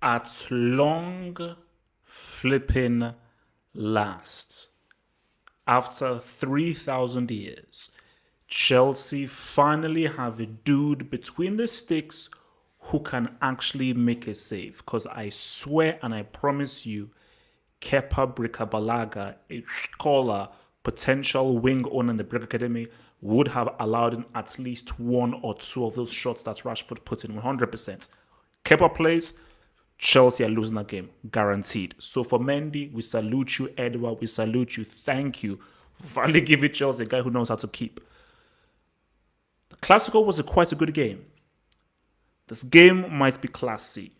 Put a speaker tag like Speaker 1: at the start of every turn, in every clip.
Speaker 1: At long flipping last, after 3,000 years, Chelsea finally have a dude between the sticks who can actually make a save. Because I swear and I promise you, Kepa Brikabalaga, a scholar, potential wing owner in the Brick Academy, would have allowed in at least one or two of those shots that Rashford put in 100%. Kepa plays, Chelsea are losing that game, guaranteed. So for Mendy, we salute you. Edward, we salute you. Thank you for finally giving Chelsea a guy who knows how to keep. The Clasico was quite a good game. This game might be classy.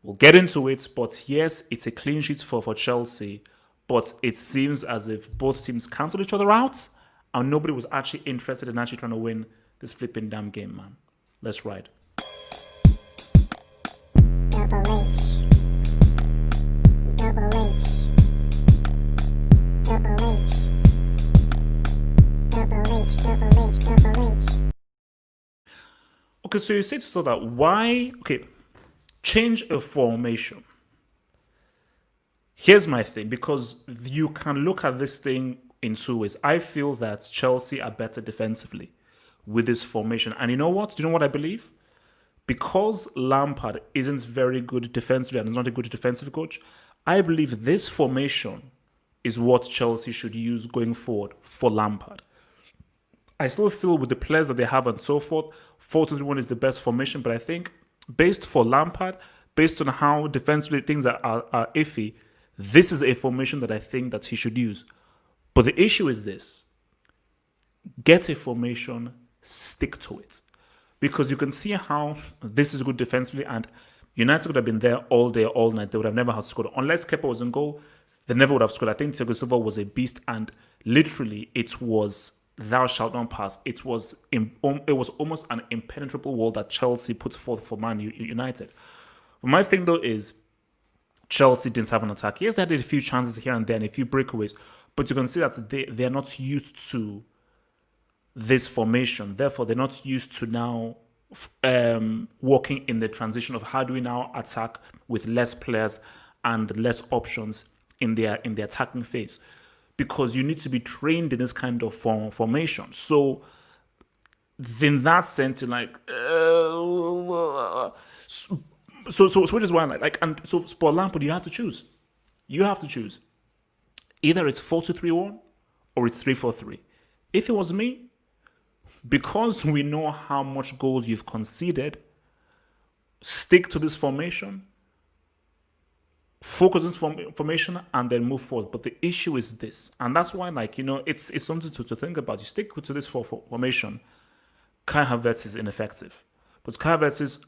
Speaker 1: We'll get into it, but yes, it's a clean sheet for Chelsea, but it seems as if both teams cancelled each other out and nobody was actually interested in actually trying to win this flipping damn game, man. Let's ride.
Speaker 2: Double H. Double H. Double H. Double H. Double H. Double H.
Speaker 1: Okay, so you say so that why? Okay, change a formation. Here's my thing, because you can look at this thing in two ways. I feel that Chelsea are better defensively with this formation. And you know what? Do you know what I believe? Because Lampard isn't very good defensively and is not a good defensive coach, I believe this formation is what Chelsea should use going forward for Lampard. I still feel with the players that they have and so forth, 4-2-3-1 is the best formation, but I think based for Lampard, based on how defensively things are iffy, this is a formation that I think that he should use. But the issue is this. Get a formation, stick to it. Because you can see how this is good defensively, and United would have been there all day, all night. They would have never have scored. Unless Kepa was in goal, they never would have scored. I think Thiago Silva was a beast, and literally it was thou shalt not pass. It was almost an impenetrable wall that Chelsea put forth for Man United. But my thing though is Chelsea didn't have an attack. Yes, they had a few chances here and there and a few breakaways, but you can see that they are not used to this formation. Therefore, they're not used to now working in the transition of how do we now attack with less players and less options in the attacking phase. Because you need to be trained in this kind of formation. So, in that sense, you're like, so which is why and so for Lampard, you have to choose. Either it's 4-2-3-1 or it's 3-4-3. If it was me, because we know how much goals you've conceded, stick to this formation. Focus on this formation and then move forward. But the issue is this, and that's why, it's something to think about. You stick to this formation. Kai Havertz is ineffective, but Kai Havertz's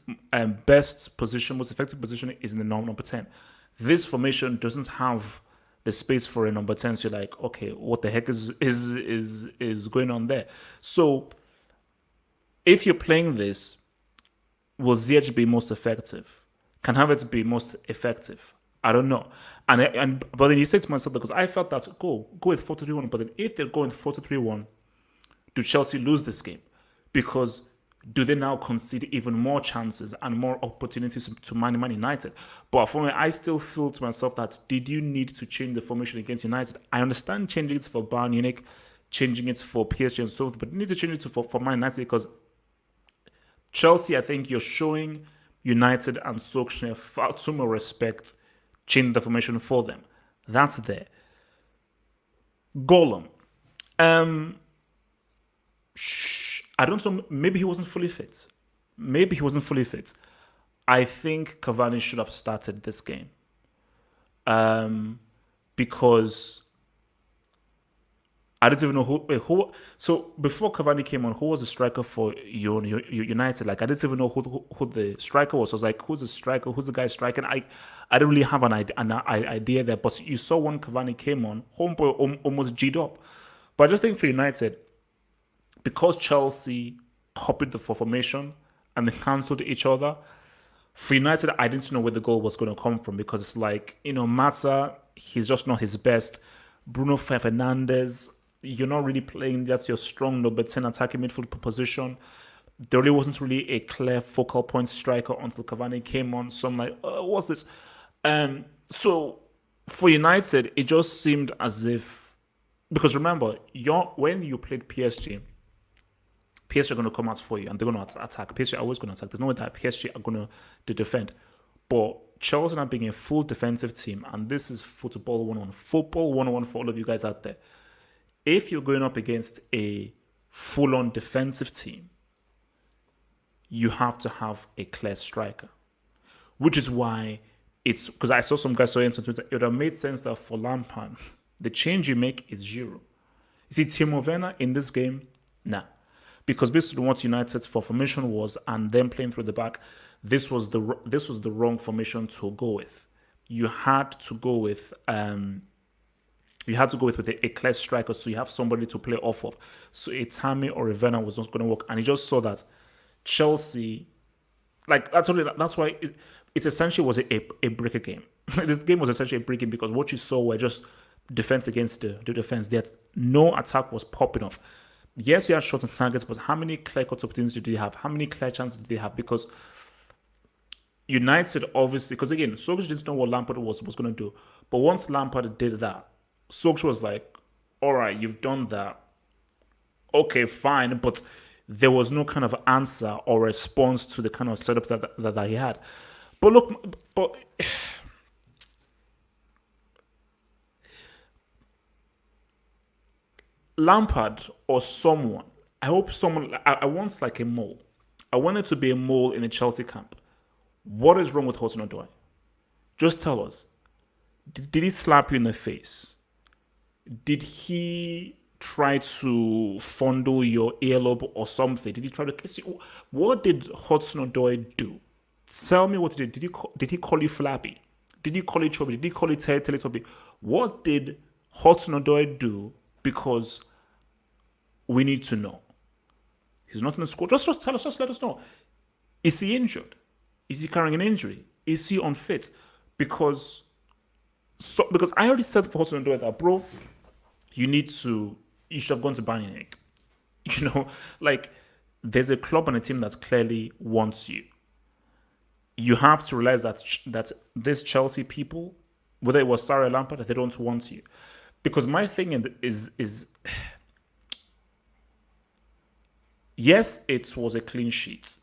Speaker 1: most effective position is in the number 10. This formation doesn't have the space for a number 10. So you're like, okay, what the heck is going on there? So if you're playing this, will Ziyech be most effective? Can Havertz be most effective? I don't know. But then you say to myself, because I felt that go with 4-3-1, but then if they're going 4-3-1, do Chelsea lose this game? Because do they now concede even more chances and more opportunities to Man United? But for me, I still feel to myself that did you need to change the formation against United? I understand changing it for Bayern Munich, changing it for PSG and so forth, but you need to change it for Man United because Chelsea, I think you're showing United and Solskjaer far too much respect. Change the formation for them. That's there. Gollum. I don't know. Maybe he wasn't fully fit. I think Cavani should have started this game. Because I don't even know who. So before Cavani came on, who was the striker for United? Like I didn't even know who the striker was. So I was like, who's the striker? Who's the guy striking? I didn't really have an idea there. But you saw when Cavani came on, homeboy almost G'd up. But I just think for United, because Chelsea copied the formation and they cancelled each other. For United, I didn't know where the goal was going to come from because it's like, Mata, he's just not his best. Bruno Fernandes, you're not really playing. That's your strong number 10 attacking midfield position. there really wasn't really a clear focal point striker until Cavani came on. So I'm like, what's this? So for United, it just seemed as if, because remember, when you played PSG are going to come out for you and they're going to attack. PSG are always going to attack. There's no way that PSG are going to defend. But Chelsea now being a full defensive team, and this is football 101, football 101 for all of you guys out there. If you're going up against a full-on defensive team, you have to have a clear striker. Which is why it's, because I saw some guys saying on Twitter, it would have made sense that for Lampard, the change you make is zero. You see, Timo Werner in this game, nah. Because based on what United's formation was, and them playing through the back, this was the wrong formation to go with. You had to go with a clear striker, so you have somebody to play off of. So a Tammy or a Werner was not going to work, and he just saw that Chelsea, like that's why it essentially was a breaker game. This game was essentially a break game because what you saw were just defense against the defense. That no attack was popping off. Yes, you had shot on targets, but how many clear-cut opportunities did they have? How many clear chances did they have? Because United, obviously, because again, Solskjaer didn't know what Lampard was going to do. But once Lampard did that, Solskjaer was like, all right, you've done that. Okay, fine. But there was no kind of answer or response to the kind of setup that he had. But look, Lampard or someone, I hope someone, I want like a mole. I want it to be a mole in a Chelsea camp. What is wrong with Hudson-Odoi? Just tell us. Did he slap you in the face? Did he try to fondle your earlobe or something? Did he try to kiss you? What did Hudson-Odoi do? Tell me what he did. Did he call you flabby? Did he call you chubby? Did he call you Teletubby? What did Hudson-Odoi do? Because we need to know. He's not in the squad. Just tell us. Just let us know. Is he injured? Is he carrying an injury? Is he unfit? Because I already said for Hudson-Odoi that, bro, you should have gone to Bayern Munich. You know, like there's a club and a team that clearly wants you. You have to realize that this Chelsea people, whether it was Sarri or Lampard, they don't want you. Because my thing is yes, it was a clean sheet.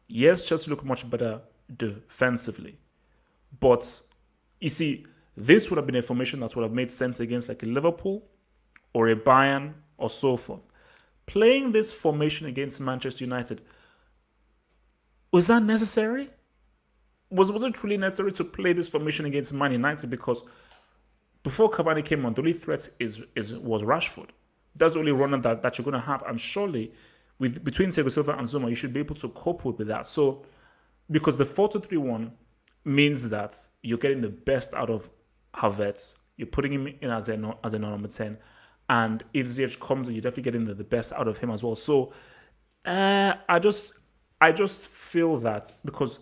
Speaker 1: Yes, Chelsea looked much better defensively. But you see, this would have been a formation that would have made sense against like a Liverpool or a Bayern or so forth. Playing this formation against Manchester United, was that necessary? Was it really necessary to play this formation against Man United? Because before Cavani came on, the only threat was Rashford. That's the only runner that you're going to have. And surely, between Thiago Silva and Zuma, you should be able to cope with that. So, because the 4-2-3-1 means that you're getting the best out of Havertz, you're putting him in as a number 10, and if Ziyech comes in, you're definitely getting the best out of him as well. So, I just feel that because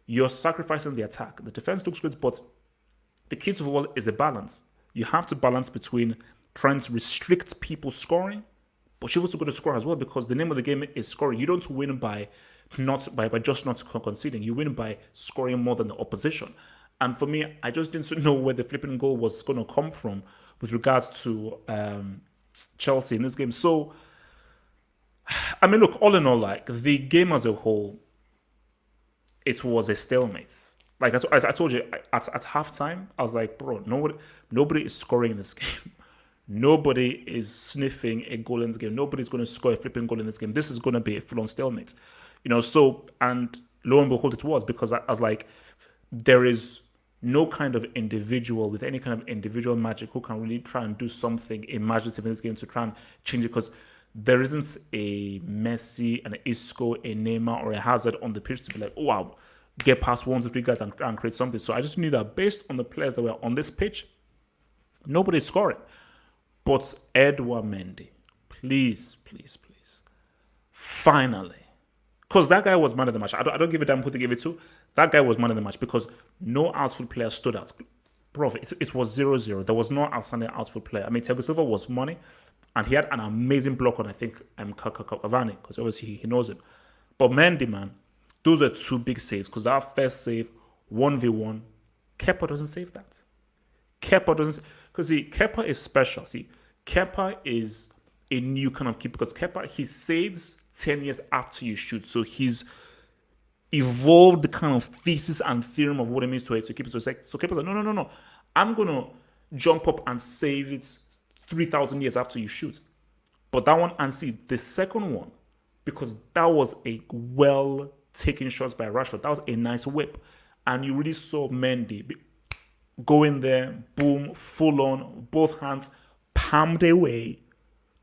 Speaker 1: you're sacrificing the attack. The defense looks good, but the key to football is a balance. You have to balance between trying to restrict people scoring, but you've also got to score as well, because the name of the game is scoring. You don't win by just not conceding. You win by scoring more than the opposition. And for me, I just didn't know where the flipping goal was going to come from with regards to Chelsea in this game. So, I mean, look, all in all, like the game as a whole, it was a stalemate. Like I told you at halftime, I was like, bro, nobody is scoring in this game. Nobody is sniffing a goal in this game. Nobody's going to score a flipping goal in this game. This is going to be a full-on stalemate. You know, so, and lo and behold, it was, because I was like, there is no kind of individual with any kind of individual magic who can really try and do something imaginative in this game to try and change it, because there isn't a Messi, an Isco, a Neymar, or a Hazard on the pitch to be like, oh, wow, get past 1 to 3 guys and create something. So I just knew that based on the players that were on this pitch, nobody's scoring. But Edouard Mendy, please, finally, because that guy was man of the match. I don't give a damn who to give it to. That guy was man of the match because no outfield player stood out. Bro, it was 0-0. There was no outstanding outfield player. I mean, Thiago Silva was money, and he had an amazing block on, I think, Cavani, because obviously he knows him. But Mendy, man, those were two big saves because that first save, 1v1, Kepa doesn't save that. Kepa doesn't, because see, Kepa is special. See, Kepa is a new kind of keeper because Kepa, he saves 10 years after you shoot. So he's evolved the kind of thesis and theorem of what it means to keep it. So it's like, so Kepa's like, no. I'm going to jump up and save it 3,000 years after you shoot. But that one, and see, the second one, because that was a well taken shots by Rashford, that was a nice whip. And you really saw Mendy go in there, boom, full on, both hands, palmed away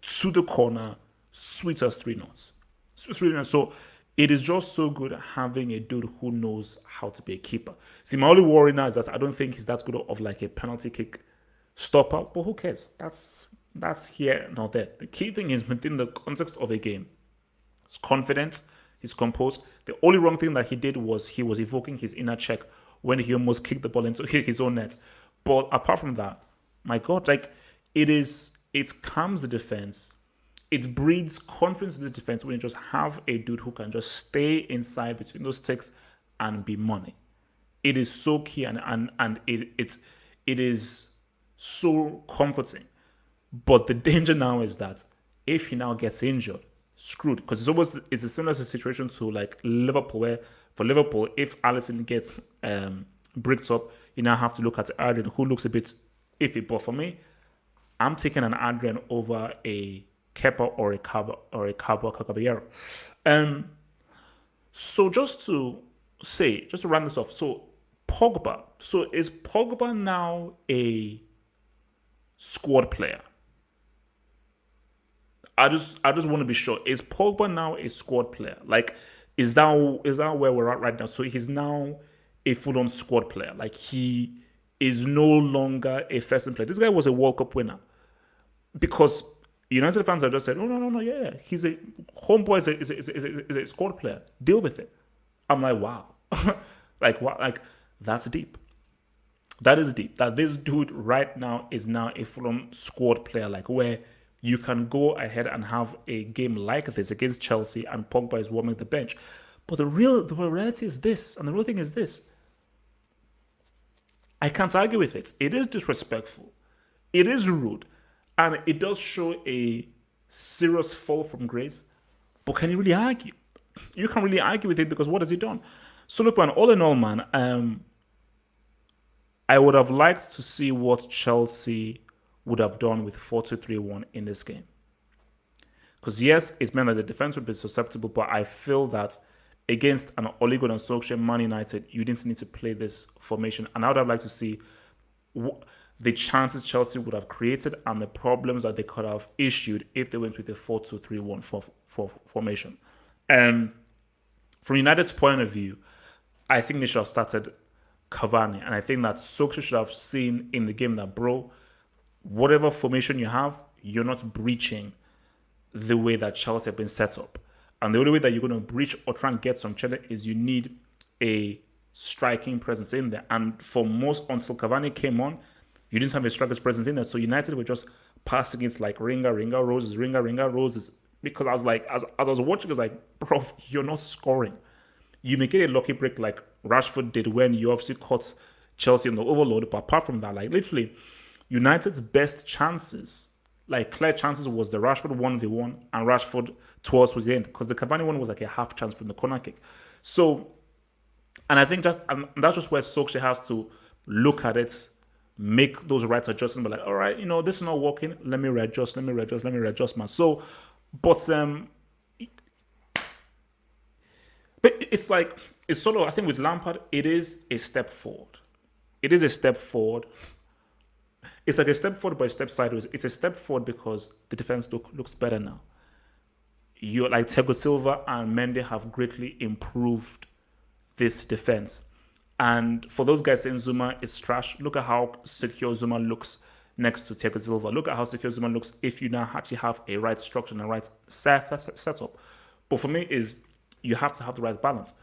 Speaker 1: to the corner, sweet as 3 knots. So it is just so good having a dude who knows how to be a keeper. See, my only worry now is that I don't think he's that good of like a penalty kick stopper, but who cares? That's here, not there. The key thing is within the context of a game. His confidence, he's composed. The only wrong thing that he did was he was evoking his inner check when he almost kicked the ball into his own net. But apart from that, my God, like it calms the defense. It breeds confidence in the defense when you just have a dude who can just stay inside between those sticks and be money. It is so key and it is so comforting. But the danger now is that if he now gets injured, screwed. Because it's a similar situation to like Liverpool, where for Liverpool, if Alisson gets bricked up, you now have to look at Adrian, who looks a bit iffy. But for me, I'm taking an Adrian over a Kepa or a Caballero. So just to round this off, so Pogba. So is Pogba now a squad player? I just want to be sure. Is Pogba now a squad player? Like, is that where we're at right now? So he's now a full-on squad player. Like, he is no longer a first-team player. This guy was a World Cup winner. Because United fans have just said, no, yeah, he's a homeboy is a squad player. Deal with it. I'm like, wow. Like, that's deep. That is deep. That this dude right now is now a full-on squad player, like where you can go ahead and have a game like this against Chelsea and Pogba is warming the bench. But the reality is this, and the real thing is this. I can't argue with it. It is disrespectful. It is rude. And it does show a serious fall from grace. But can you really argue? You can't really argue with it because what has he done? So look, man, all in all, man, I would have liked to see what Chelsea would have done with 4-2-3-1 in this game. Because yes, it's meant that the defense would be susceptible, but I feel that against an Ole Gunnar Solskjaer Man United, you didn't need to play this formation. And I would have liked to see the chances Chelsea would have created and the problems that they could have issued if they went with a 4-2-3-1 formation. And from United's point of view, I think they should have started Cavani. And I think that Solskjaer should have seen in the game that, bro, whatever formation you have, you're not breaching the way that Chelsea have been set up. And the only way that you're going to breach or try and get some cheddar is you need a striking presence in there. And for most, until Cavani came on, you didn't have a striker's presence in there. So United were just passing it like ringer, roses. Because I was like, as I was watching, I was like, bro, you're not scoring. You may get a lucky break like Rashford did when you obviously caught Chelsea in the overload. But apart from that, like literally, United's best chances, like clear chances, was the Rashford 1v1 and Rashford towards the end, because the Cavani one was like a half chance from the corner kick. So, and I think that's just where Solskjaer has to look at it, make those right adjustments, but like, all right, this is not working. Let me readjust, man. So, but it's like, it's sort of, I think with Lampard, it is a step forward. It's like a step forward, but a step sideways. It's a step forward because the defense looks better now. You're like Thiago Silva and Mendy have greatly improved this defense. And for those guys saying Zuma is trash, look at how secure Zuma looks next to Thiago Silva. Look at how secure Zuma looks if you now actually have a right structure and a right setup. But for me, is you have to have the right balance.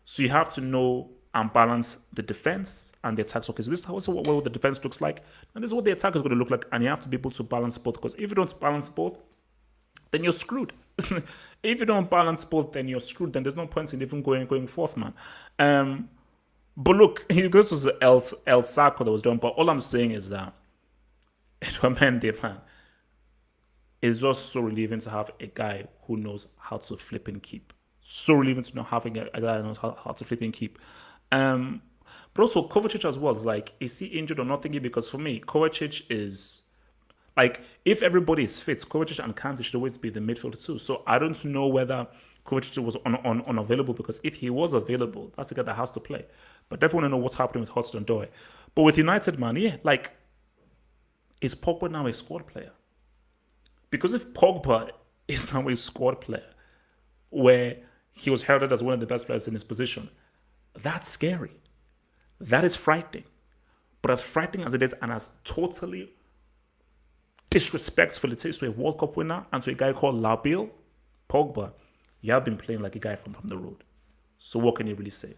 Speaker 1: So you have to know and balance the defense and the attacks. Okay, so this is also what the defense looks like, and this is what the attack is going to look like, and you have to be able to balance both, because if you don't balance both, then you're screwed. If you don't balance both, then you're screwed. Then there's no point in even going forth, man. But look, he goes to the El Saco that was done. But all I'm saying is that Mendy, man, it's just so relieving to have a guy who knows how to flip and keep. So relieving to know having a guy who knows how to flip and keep. But also Kovacic as well. It's like, is he injured or not? Thinking because for me, Kovacic is like, if everybody is fit, Kovacic and Kante should always be the midfielder too. So I don't know whether Kovacic was unavailable, because if he was available, that's a guy that has to play. But definitely want to know what's happening with Hudson-Odoi. But with United, man, yeah, like, is Pogba now a squad player? Because if Pogba is now a squad player, where he was heralded as one of the best players in his position, that's scary. That is frightening. But as frightening as it is, and as totally disrespectful it is to a World Cup winner and to a guy called Labil, Pogba, you have been playing like a guy from the road. So what can you really say?